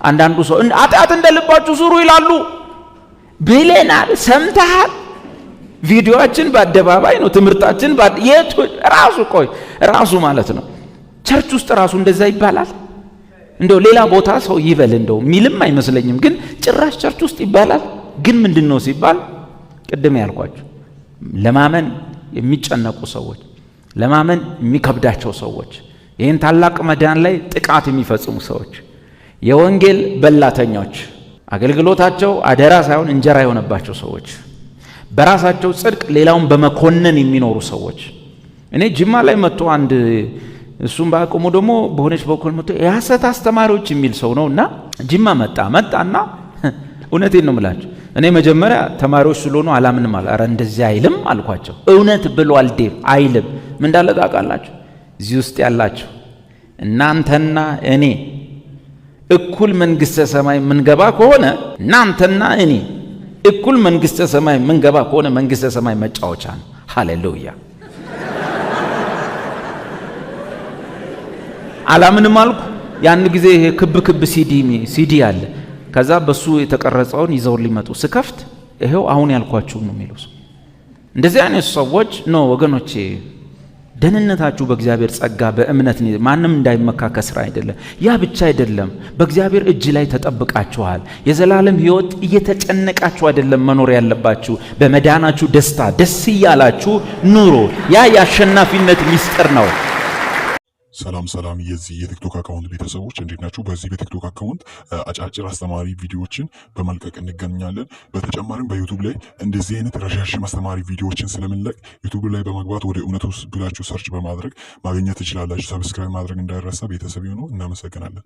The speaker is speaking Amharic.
አንዳንዱ ሰው ኃጢአት እንደልባችሁ ስሩ ይላሉ ብለናል ሰምተሃል ቪዲዮአችን በአደባባይ ነው ትምርታችን የት ራሱ ማለት ነው ቸርች ውስጥ ራሱ እንደዛ ይባላል እንደው ሌላ ቦታ ሰው ይበል እንደው ሚልም አይመስለኝም ግን ጭራሽ ቸርች ውስጥ ይባላል ግን ምንድነው ሲባል ቅድም ያልኳችሁ ለማመን የሚጨነቁ ሰዎች ለማመን የሚከብዳቸው ሰዎች ይሄን ታላቅ መዳን ላይ ጥቃት የሚፈጽሙ ሰዎች የወንጌል በላተኞች አገልግሎታቸው አደራ ሳይሆን እንጀራ የሆነባቸው ሰዎች በራሳቸው ጽድቅ ሌላውን በመኮነን የሚኖሩ ሰዎች እኔ ጅማ ላይ መጥቶ አንድ እሱም ባቆሙ ደግሞ በሆነች በኩል መጥቶ የሐሰት አስተማሪዎች የሚል ሰው ነውና ጅማ መጣና እውነቴን ነው የምላችሁ እኔ መጀመሪያ ተማሪዎች ስለሆኑ አላምንም አለ አረ እንደዚህ አይልም አልኳቸው እውነት ብሏል ዴቭ አይልም ምን እንዳለ ታውቃላችሁ እዚህ ውስጥ ያላችሁ እናንተና እኔ እኩል መንግስተ ሰማይ ምንገባ ከሆነ እናንተና እኔ እኩል መንግስተ ሰማይ ምንገባ ከሆነ መንግስተ ሰማይ መጫወቻ ነው ሃሌሉያ አላምንም አልኩ ያን ጊዜ ክብ ሲዲ አለ ከዛ በሱ የተቀረጸውን ይዘው ሊመጡ ስከፍት ይሄው አሁን ያልኳችሁ ነው የሚሉት እንደዚህ አይነት ሰዎች ነው ወገኖቼ ደህንነታችሁ በእግዚአብሔር ጸጋ በእምነት ነው ማንንም እንዳይመካ ከስራ አይደለም ያ ብቻ አይደለም በእግዚአብሔር እጅ ላይ ተጠብቃችኋል የዘላለም ሕይወት እየተጨነቃችሁ አይደለም መኖር ያለባችሁ በመዳናችሁ ደስ ይያላችሁ ኑሮ ያ ያሸናፊነት ሚስጥር ነው ሰላም የዚህ የቲክቶክ አካውንት ቤተሰቦች እንዴት ናችሁ? በዚህ በቲክቶክ አካውንት አጫጭር አስተማሪ ቪዲዮዎችን በመልቀቅ እንገኛለን። በተጨማሪም በዩቲዩብ ላይ እንደዚህ አይነት ረዣዥም አስተማሪ ቪዲዮዎችን ስለምንለቅ ዩቲዩብ ላይ በመግባት ወደ እውነቱ ብላችሁ ሰርች በማድረግ ማግኘት ትችላላችሁ። ሰብስክራይብ ማድረግ እንዳይረሳ። ቤተሰብ ይሁኑ። እናመሰግናለን።